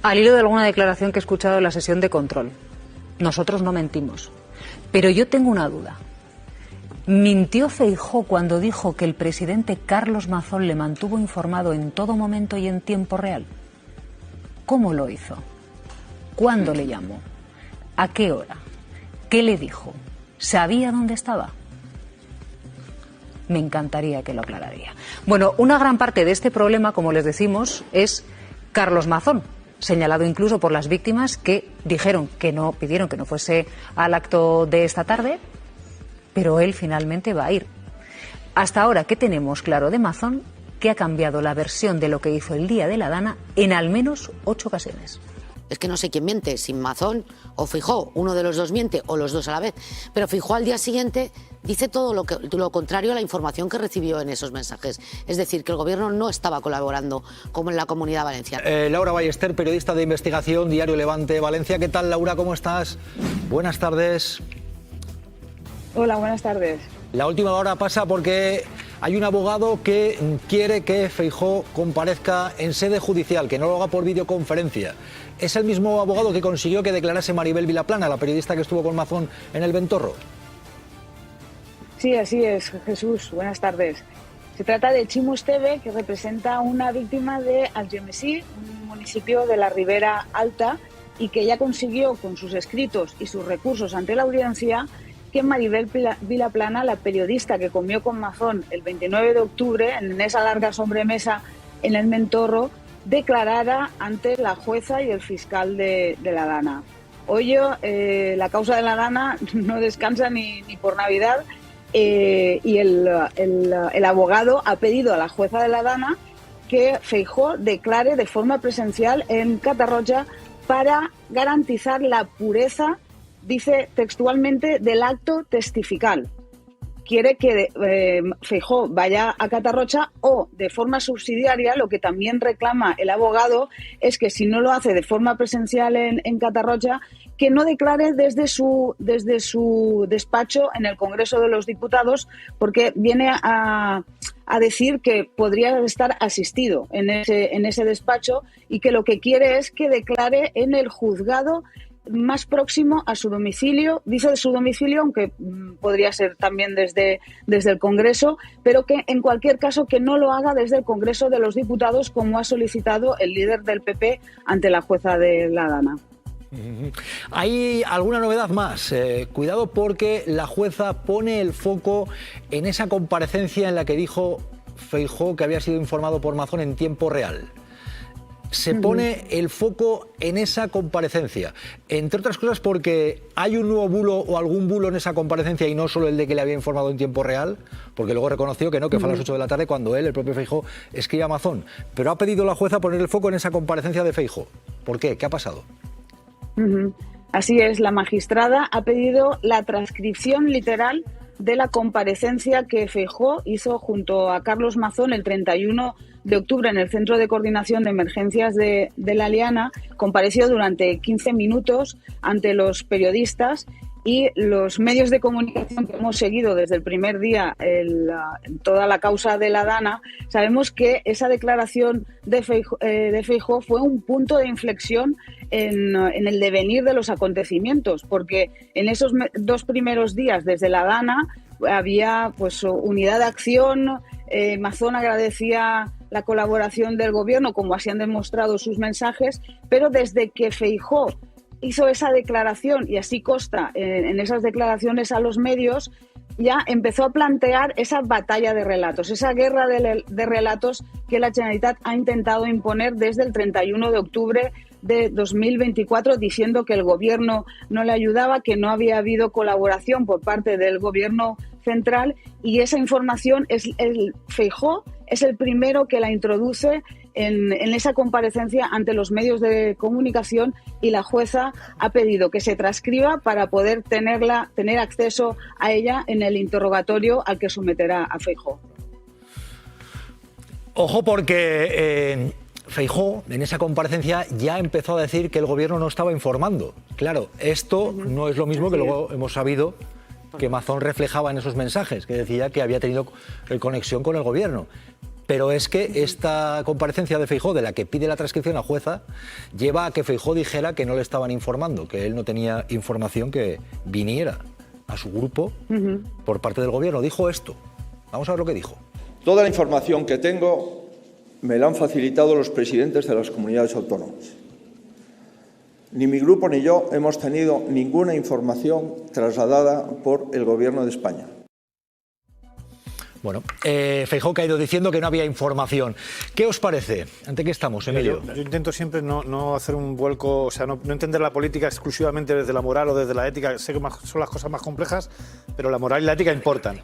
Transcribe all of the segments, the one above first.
Al hilo de alguna declaración que he escuchado en la sesión de control, nosotros no mentimos. Pero yo tengo una duda. ¿Mintió Feijóo cuando dijo que el presidente Carlos Mazón le mantuvo informado en todo momento y en tiempo real? ¿Cómo lo hizo? ¿Cuándo le llamó? ¿A qué hora? ¿Qué le dijo? ¿Sabía dónde estaba? Me encantaría que lo aclararía. Bueno, una gran parte de este problema, como les decimos, es Carlos Mazón, señalado incluso por las víctimas que dijeron que no, pidieron que no fuese al acto de esta tarde, pero él finalmente va a ir. Hasta ahora, ¿qué tenemos claro de Mazón? Que ha cambiado la versión de lo que hizo el día de la Dana en al menos 8 ocasiones. Es que no sé quién miente, si Mazón o Feijóo, uno de los dos miente o los dos a la vez. Pero Feijóo al día siguiente dice todo lo contrario a la información que recibió en esos mensajes. Es decir, que el gobierno no estaba colaborando como en la Comunidad Valenciana. Laura Ballester, periodista de investigación, Diario Levante, Valencia. ¿Qué tal, Laura? ¿Cómo estás? Buenas tardes. Hola, buenas tardes. La última hora pasa porque hay un abogado que quiere que Feijóo comparezca en sede judicial, que no lo haga por videoconferencia. ¿Es el mismo abogado que consiguió que declarase Maribel Vilaplana, la periodista que estuvo con Mazón en el Ventorro? Sí, así es, Jesús. Buenas tardes. Se trata de Chimo Esteve, que representa a una víctima de Algemesí, un municipio de la Ribera Alta, y que ya consiguió, con sus escritos y sus recursos ante la audiencia, que Maribel Vilaplana, la periodista que comió con Mazón el 29 de octubre, en esa larga sobremesa en el Ventorro, declarara ante la jueza y el fiscal de la Dana. Hoy la causa de la Dana no descansa ni por Navidad, y el abogado ha pedido a la jueza de la Dana que Feijóo declare de forma presencial en Catarroja para garantizar la pureza, dice textualmente, del acto testifical. Quiere que Feijóo vaya a Catarroja o, de forma subsidiaria, lo que también reclama el abogado es que si no lo hace de forma presencial en Catarroja, que no declare desde su despacho en el Congreso de los Diputados, porque viene a decir que podría estar asistido en ese despacho y que lo que quiere es que declare en el juzgado más próximo a su domicilio, dice de su domicilio, aunque podría ser también desde el Congreso, pero que en cualquier caso que no lo haga desde el Congreso de los Diputados, como ha solicitado el líder del PP ante la jueza de la Dana. Hay alguna novedad más. Cuidado, porque la jueza pone el foco en esa comparecencia en la que dijo Feijóo que había sido informado por Mazón en tiempo real. Se pone el foco en esa comparecencia, entre otras cosas porque hay un nuevo bulo o algún bulo en esa comparecencia y no solo el de que le había informado en tiempo real, porque luego reconoció que no, que fue a las 8 de la tarde cuando él, el propio Feijóo, escribe a Mazón. Pero ha pedido la jueza poner el foco en esa comparecencia de Feijóo. ¿Por qué? ¿Qué ha pasado? Así es, la magistrada ha pedido la transcripción literal de la comparecencia que Feijóo hizo junto a Carlos Mazón el 31 de octubre en el Centro de Coordinación de Emergencias de la Liana. Compareció durante 15 minutos ante los periodistas y los medios de comunicación que hemos seguido desde el primer día toda la causa de la Dana. Sabemos que esa declaración de Feijóo fue un punto de inflexión en el devenir de los acontecimientos, porque en esos 2 primeros días desde la Dana había pues unidad de acción. Mazón agradecía la colaboración del gobierno, como así han demostrado sus mensajes, pero desde que Feijóo hizo esa declaración, y así consta en esas declaraciones a los medios, ya empezó a plantear esa batalla de relatos, esa guerra de relatos que la Generalitat ha intentado imponer desde el 31 de octubre de 2024, diciendo que el gobierno no le ayudaba, que no había habido colaboración por parte del gobierno central, y esa información Feijóo es el primero que la introduce en esa comparecencia ante los medios de comunicación, y la jueza ha pedido que se transcriba para poder tener acceso a ella en el interrogatorio al que someterá a Feijóo. Ojo, porque Feijóo en esa comparecencia ya empezó a decir que el gobierno no estaba informando. Claro, esto no es lo mismo que luego hemos sabido que Mazón reflejaba en esos mensajes, que decía que había tenido conexión con el gobierno. Pero es que esta comparecencia de Feijóo, de la que pide la transcripción la jueza, lleva a que Feijóo dijera que no le estaban informando, que él no tenía información que viniera a su grupo por parte del gobierno. Dijo esto. Vamos a ver lo que dijo. Toda la información que tengo me la han facilitado los presidentes de las comunidades autónomas. Ni mi grupo ni yo hemos tenido ninguna información trasladada por el Gobierno de España. Bueno, Feijóo que ha ido diciendo que no había información. ¿Qué os parece? ¿Ante qué estamos, Emilio? Yo intento siempre no hacer un vuelco, o sea, no entender la política exclusivamente desde la moral o desde la ética. Sé que son las cosas más complejas, pero la moral y la ética importan.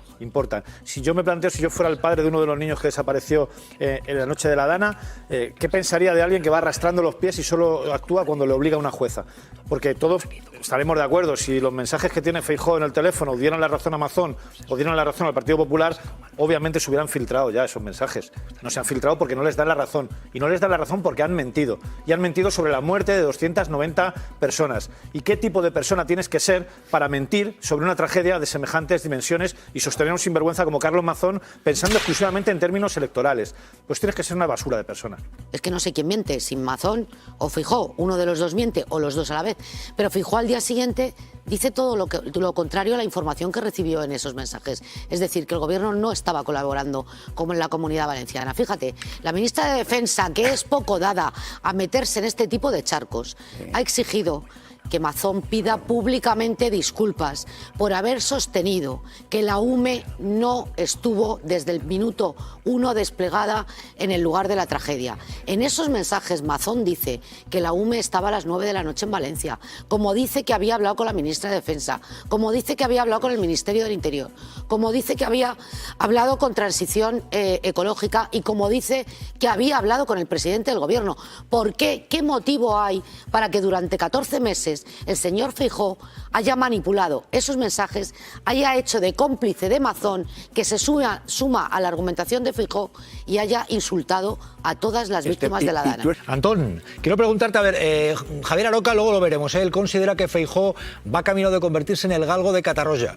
Si yo me planteo, si yo fuera el padre de uno de los niños que desapareció en la noche de la Dana, ¿qué pensaría de alguien que va arrastrando los pies y solo actúa cuando le obliga una jueza? Porque todos estaremos de acuerdo, si los mensajes que tiene Feijóo en el teléfono dieran la razón a Mazón o dieran la razón al Partido Popular, obviamente se hubieran filtrado ya esos mensajes. No se han filtrado porque no les dan la razón. Y no les dan la razón porque han mentido. Y han mentido sobre la muerte de 290 personas. ¿Y qué tipo de persona tienes que ser para mentir sobre una tragedia de semejantes dimensiones y sostener un sinvergüenza como Carlos Mazón pensando exclusivamente en términos electorales? Pues tienes que ser una basura de persona. Es que no sé quién miente, si Mazón o Feijóo. Uno de los dos miente o los dos a la vez. Pero Feijóo al día siguiente dice todo lo contrario a la información que recibió en esos mensajes. Es decir, que el gobierno no estaba colaborando como en la Comunidad Valenciana. Fíjate, la ministra de Defensa, que es poco dada a meterse en este tipo de charcos, ha exigido que Mazón pida públicamente disculpas por haber sostenido que la UME no estuvo desde el minuto 1 desplegada en el lugar de la tragedia. En esos mensajes Mazón dice que la UME estaba a las 9 de la noche en Valencia, como dice que había hablado con la ministra de Defensa, como dice que había hablado con el Ministerio del Interior, como dice que había hablado con Transición Ecológica y como dice que había hablado con el presidente del Gobierno. ¿Por qué? ¿Qué motivo hay para que durante 14 meses el señor Feijóo haya manipulado esos mensajes, haya hecho de cómplice de Mazón, que se suma a la argumentación de Feijóo y haya insultado a todas las víctimas de la Dana? Antón, quiero preguntarte, a ver, Javier Aroca, luego lo veremos, él considera que Feijóo va camino de convertirse en el galgo de Catarroja,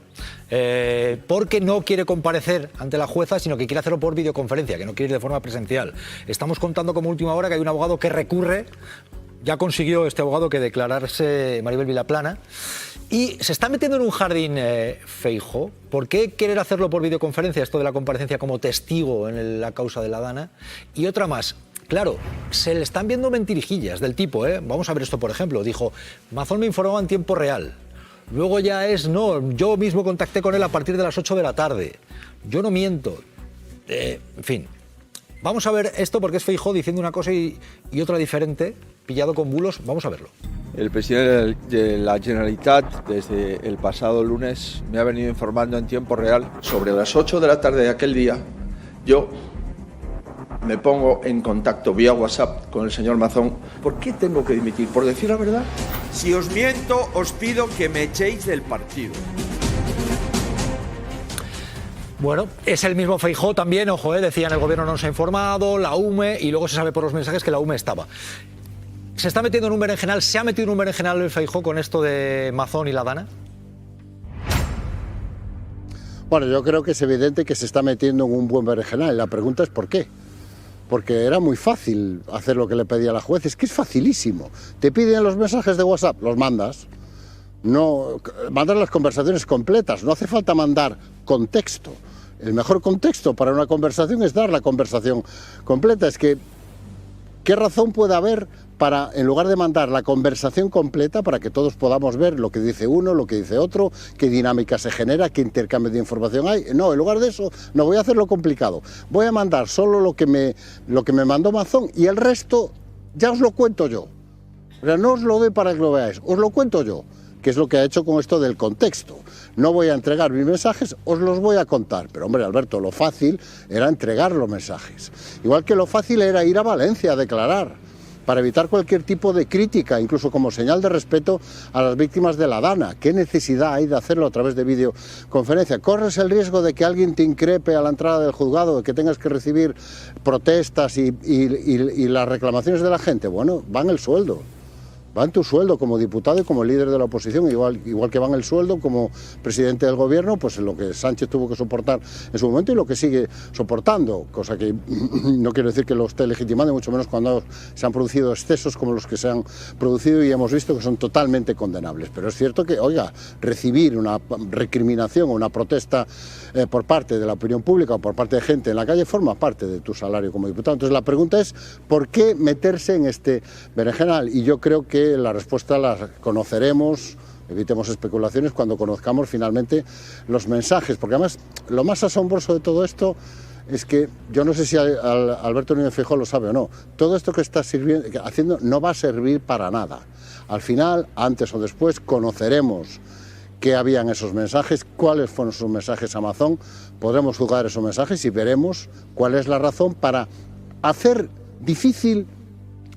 porque no quiere comparecer ante la jueza, sino que quiere hacerlo por videoconferencia, que no quiere ir de forma presencial. Estamos contando como última hora que hay un abogado que recurre. Ya consiguió este abogado que declararse Maribel Vilaplana y se está metiendo en un jardín Feijóo. ¿Por qué querer hacerlo por videoconferencia, esto de la comparecencia como testigo en la causa de la Dana? Y otra más, claro, se le están viendo mentirijillas del tipo, vamos a ver esto por ejemplo, dijo, Mazón me informaba en tiempo real. Luego ya yo mismo contacté con él a partir de las 8 de la tarde. Yo no miento. En fin, vamos a ver esto porque es Feijóo diciendo una cosa y otra diferente. Pillado con bulos, vamos a verlo. El presidente de la Generalitat desde el pasado lunes me ha venido informando en tiempo real. Sobre las 8 de la tarde de aquel día, yo me pongo en contacto vía WhatsApp con el señor Mazón. ¿Por qué tengo que dimitir? ¿Por decir la verdad? Si os miento, os pido que me echéis del partido. Bueno, es el mismo Feijóo también, ojo, decían el gobierno no nos ha informado, la UME, y luego se sabe por los mensajes que la UME estaba. ¿Se está metiendo en un berenjenal? ¿Se ha metido en un berenjenal el Feijóo con esto de Mazón y la Dana? Bueno, yo creo que es evidente que se está metiendo en un buen berenjenal. La pregunta es ¿por qué? Porque era muy fácil hacer lo que le pedía la juez. Es que es facilísimo. Te piden los mensajes de WhatsApp, los mandas. No, mandas las conversaciones completas. No hace falta mandar contexto. El mejor contexto para una conversación es dar la conversación completa. Es que, ¿qué razón puede haber para, en lugar de mandar la conversación completa, para que todos podamos ver lo que dice uno, lo que dice otro, qué dinámica se genera, qué intercambio de información hay? No, en lugar de eso, no voy a hacerlo complicado. Voy a mandar solo lo que me mandó Mazón y el resto ya os lo cuento yo. O sea, no os lo doy para que lo veáis, os lo cuento yo, que es lo que ha hecho con esto del contexto. No voy a entregar mis mensajes, os los voy a contar. Pero hombre, Alberto, lo fácil era entregar los mensajes. Igual que lo fácil era ir a Valencia a declarar, para evitar cualquier tipo de crítica, incluso como señal de respeto a las víctimas de la Dana. ¿Qué necesidad hay de hacerlo a través de videoconferencia? ¿Corres el riesgo de que alguien te increpe a la entrada del juzgado, de que tengas que recibir protestas y las reclamaciones de la gente? Bueno, van el sueldo. Va en tu sueldo como diputado y como líder de la oposición, igual que va en el sueldo como presidente del gobierno, pues en lo que Sánchez tuvo que soportar en su momento y lo que sigue soportando, cosa que no quiero decir que lo esté legitimando, mucho menos cuando se han producido excesos como los que se han producido y hemos visto que son totalmente condenables. Pero es cierto que, oiga, recibir una recriminación o una protesta por parte de la opinión pública o por parte de gente en la calle forma parte de tu salario como diputado. Entonces la pregunta es, ¿por qué meterse en este berenjenal? Y yo creo que la respuesta la conoceremos, evitemos especulaciones, cuando conozcamos finalmente los mensajes, porque además lo más asombroso de todo esto es que yo no sé si Alberto Núñez Feijóo lo sabe o no, todo esto que está haciendo no va a servir para nada. Al final, antes o después, conoceremos qué había en esos mensajes, cuáles fueron sus mensajes a Amazon, podremos juzgar esos mensajes y veremos cuál es la razón para hacer difícil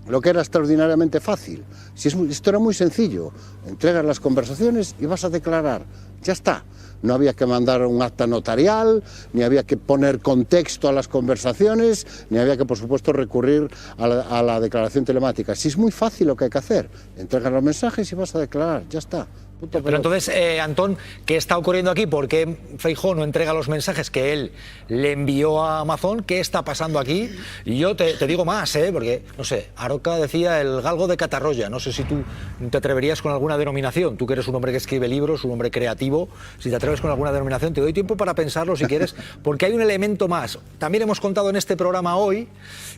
lo que era extraordinariamente fácil. Si esto era muy sencillo, entregas las conversaciones y vas a declarar, ya está. No había que mandar un acta notarial, ni había que poner contexto a las conversaciones, ni había que, por supuesto, recurrir a la declaración telemática. Si es muy fácil lo que hay que hacer, entregas los mensajes y vas a declarar, ya está. Pero entonces, Antón, ¿qué está ocurriendo aquí? ¿Por qué Feijóo no entrega los mensajes que él le envió a Amazon? ¿Qué está pasando aquí? Y yo te digo más, porque, no sé, Aroca decía el galgo de Catarroya. No sé si tú te atreverías con alguna denominación. Tú que eres un hombre que escribe libros, un hombre creativo, si te atreves con alguna denominación, te doy tiempo para pensarlo si quieres, porque hay un elemento más. También hemos contado en este programa hoy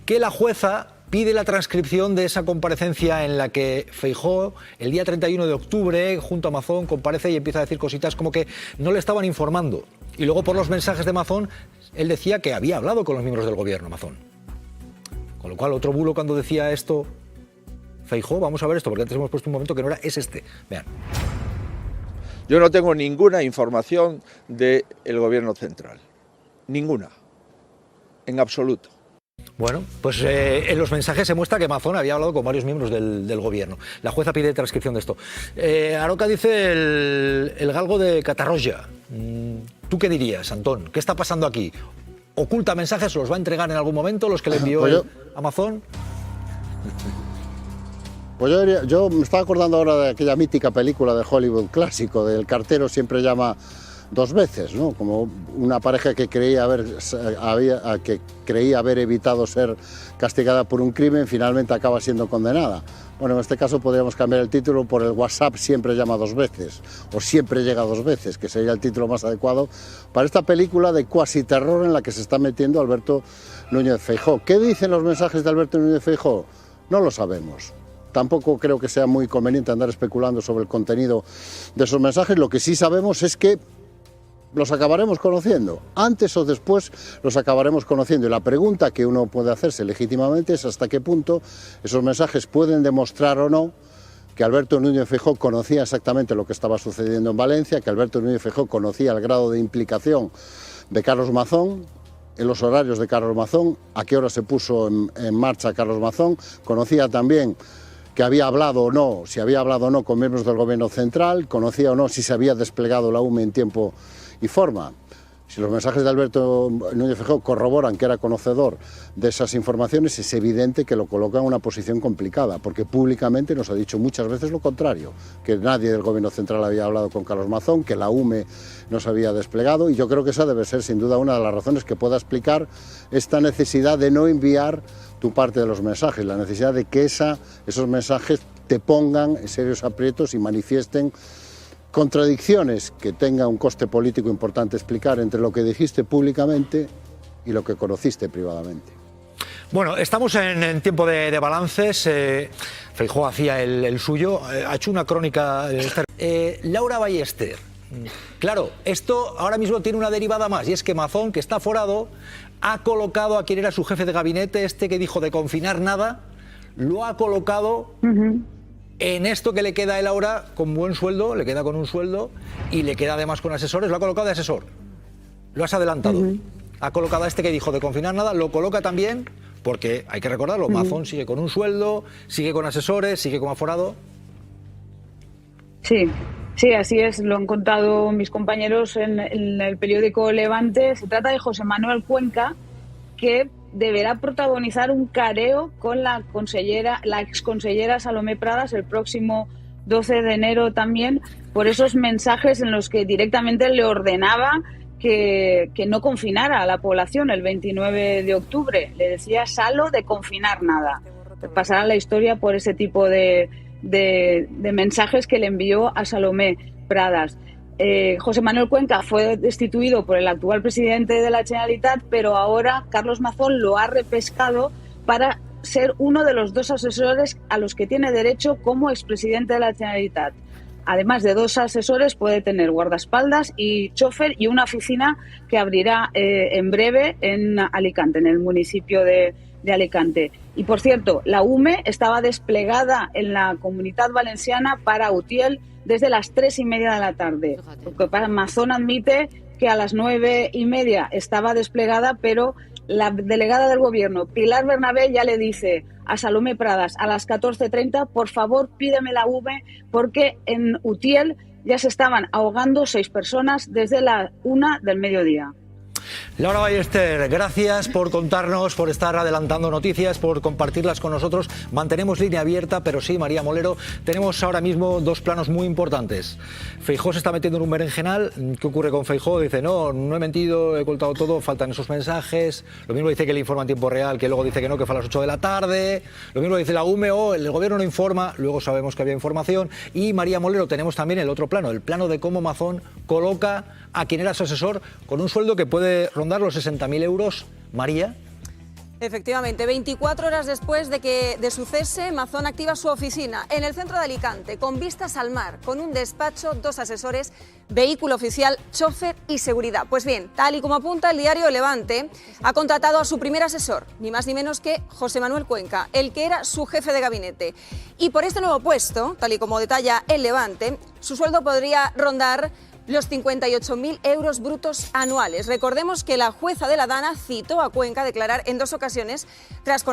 que la jueza pide la transcripción de esa comparecencia en la que Feijóo, el día 31 de octubre, junto a Amazon, comparece y empieza a decir cositas como que no le estaban informando. Y luego, por los mensajes de Amazon, él decía que había hablado con los miembros del gobierno, Amazon. Con lo cual, otro bulo cuando decía esto, Feijóo, vamos a ver esto, porque antes hemos puesto un momento que no era, es este. Vean. Yo no tengo ninguna información del gobierno central. Ninguna. En absoluto. Bueno, pues en los mensajes se muestra que Amazon había hablado con varios miembros del gobierno. La jueza pide transcripción de esto. Aroca dice el galgo de Catarroya. ¿Tú qué dirías, Antón? ¿Qué está pasando aquí? ¿Oculta mensajes? ¿Los va a entregar en algún momento los que le envió Amazon? Pues yo me estaba acordando ahora de aquella mítica película de Hollywood clásico, del cartero siempre llama dos veces, ¿no? Como una pareja que creía haber evitado ser castigada por un crimen, finalmente acaba siendo condenada. Bueno, en este caso podríamos cambiar el título por el WhatsApp siempre llama dos veces, o siempre llega dos veces, que sería el título más adecuado para esta película de cuasi terror en la que se está metiendo Alberto Núñez Feijóo. ¿Qué dicen los mensajes de Alberto Núñez Feijóo? No lo sabemos. Tampoco creo que sea muy conveniente andar especulando sobre el contenido de esos mensajes. Lo que sí sabemos es que los acabaremos conociendo. Antes o después los acabaremos conociendo. Y la pregunta que uno puede hacerse legítimamente es hasta qué punto esos mensajes pueden demostrar o no que Alberto Núñez Feijóo conocía exactamente lo que estaba sucediendo en Valencia, que Alberto Núñez Feijóo conocía el grado de implicación de Carlos Mazón, en los horarios de Carlos Mazón, a qué hora se puso en marcha Carlos Mazón, conocía también que había hablado o no, si había hablado o no con miembros del gobierno central, conocía o no si se había desplegado la UME en tiempo y forma. Si los mensajes de Alberto Núñez Feijóo corroboran que era conocedor de esas informaciones, es evidente que lo coloca en una posición complicada, porque públicamente nos ha dicho muchas veces lo contrario, que nadie del gobierno central había hablado con Carlos Mazón, que la UME no se había desplegado, y yo creo que esa debe ser sin duda una de las razones que pueda explicar esta necesidad de no enviar tu parte de los mensajes, la necesidad de que esos mensajes te pongan en serios aprietos y manifiesten contradicciones que tenga un coste político importante explicar entre lo que dijiste públicamente y lo que conociste privadamente. Bueno, estamos en tiempo de balances. Feijóo hacía el suyo, ha hecho una crónica. Laura Ballester. Claro, esto ahora mismo tiene una derivada más, y es que Mazón, que está aforado, ha colocado a quien era su jefe de gabinete, que dijo de confinar nada, lo ha colocado en esto que le queda a él ahora con buen sueldo, le queda con un sueldo y le queda además con asesores, lo ha colocado de asesor. Lo has adelantado. Ha colocado a que dijo de confinar nada, lo coloca también, porque hay que recordarlo, Mazón sigue con un sueldo, sigue con asesores, sigue como aforado. Sí, así es, lo han contado mis compañeros en el periódico Levante. Se trata de José Manuel Cuenca, que deberá protagonizar un careo con la exconsellera Salomé Pradas el próximo 12 de enero también, por esos mensajes en los que directamente le ordenaba que no confinara a la población el 29 de octubre. Le decía Salo de confinar nada. Pasará la historia por ese tipo de mensajes que le envió a Salomé Pradas. José Manuel Cuenca fue destituido por el actual presidente de la Generalitat, pero ahora Carlos Mazón lo ha repescado para ser uno de los 2 asesores a los que tiene derecho como expresidente de la Generalitat. Además de 2 asesores, puede tener guardaespaldas y chofer y una oficina que abrirá en breve en Alicante, en el municipio de Alicante. Y por cierto, la UME estaba desplegada en la Comunitat Valenciana para Utiel desde las 3:30 de la tarde. Porque Mazón admite que a las 9:30 estaba desplegada, pero la delegada del gobierno, Pilar Bernabé, ya le dice a Salomé Pradas a las 14:30, por favor pídeme la UME, porque en Utiel ya se estaban ahogando 6 personas desde la 1 del mediodía. Laura Ballester, gracias por contarnos, por estar adelantando noticias, por compartirlas con nosotros. Mantenemos línea abierta, pero sí, María Molero, tenemos ahora mismo 2 planos muy importantes. Feijóo se está metiendo en un berenjenal. ¿Qué ocurre con Feijóo? Dice, no he mentido, he ocultado todo, faltan esos mensajes. Lo mismo dice que le informa en tiempo real, que luego dice que no, que fue a las 8 de la tarde. Lo mismo dice la UME, el gobierno no informa, luego sabemos que había información. Y María Molero, tenemos también el otro plano, el plano de cómo Mazón coloca a quien era su asesor con un sueldo que puede rondar los 60.000 euros. María. Efectivamente, 24 horas después de su cese, Mazón activa su oficina en el centro de Alicante, con vistas al mar, con un despacho, 2 asesores, vehículo oficial, chofer y seguridad. Pues bien, tal y como apunta el diario Levante, ha contratado a su primer asesor, ni más ni menos que José Manuel Cuenca, el que era su jefe de gabinete. Y por este nuevo puesto, tal y como detalla el Levante, su sueldo podría rondar los 58.000 euros brutos anuales. Recordemos que la jueza de la Dana citó a Cuenca a declarar en 2 ocasiones tras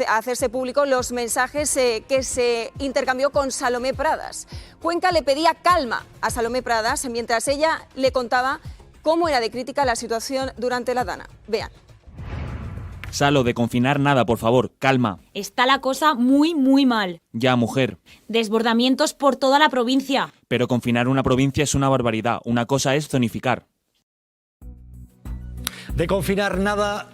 hacerse público los mensajes que se intercambió con Salomé Pradas. Cuenca le pedía calma a Salomé Pradas mientras ella le contaba cómo era de crítica la situación durante la Dana. Vean. Salo, de confinar nada, por favor, calma. Está la cosa muy, muy mal. Ya, mujer. Desbordamientos por toda la provincia. Pero confinar una provincia es una barbaridad. Una cosa es zonificar. De confinar nada,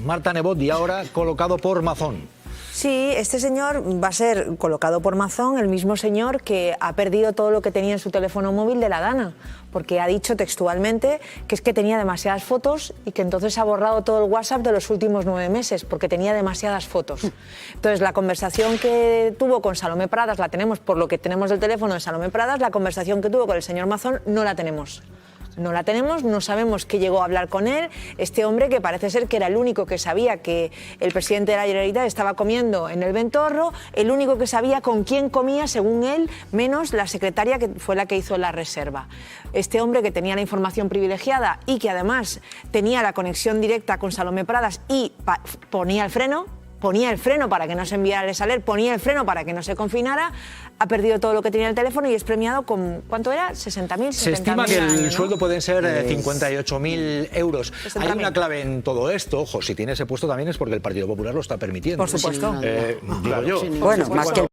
Marta Nebot, y ahora colocado por Mazón. Sí, este señor va a ser colocado por Mazón, el mismo señor que ha perdido todo lo que tenía en su teléfono móvil de la Dana, porque ha dicho textualmente que es que tenía demasiadas fotos y que entonces ha borrado todo el WhatsApp de los últimos 9 meses, porque tenía demasiadas fotos. Entonces, la conversación que tuvo con Salomé Pradas la tenemos por lo que tenemos del teléfono de Salomé Pradas, la conversación que tuvo con el señor Mazón no la tenemos. No la tenemos, no sabemos qué llegó a hablar con él. Este hombre, que parece ser que era el único que sabía que el presidente de la Generalitat estaba comiendo en el Ventorro, el único que sabía con quién comía, según él, menos la secretaria, que fue la que hizo la reserva. Este hombre, que tenía la información privilegiada y que además tenía la conexión directa con Salomé Pradas y ponía el freno para que no se enviara el saler, ponía el freno para que no se confinara, ha perdido todo lo que tenía en el teléfono y es premiado con, ¿cuánto era? 60.000, 70.000. Se estima que el ¿no? sueldo pueden ser 58.000 euros. Hay una clave en todo esto, ojo, si tiene ese puesto también es porque el Partido Popular lo está permitiendo. Por supuesto. Digo yo. Bueno, más que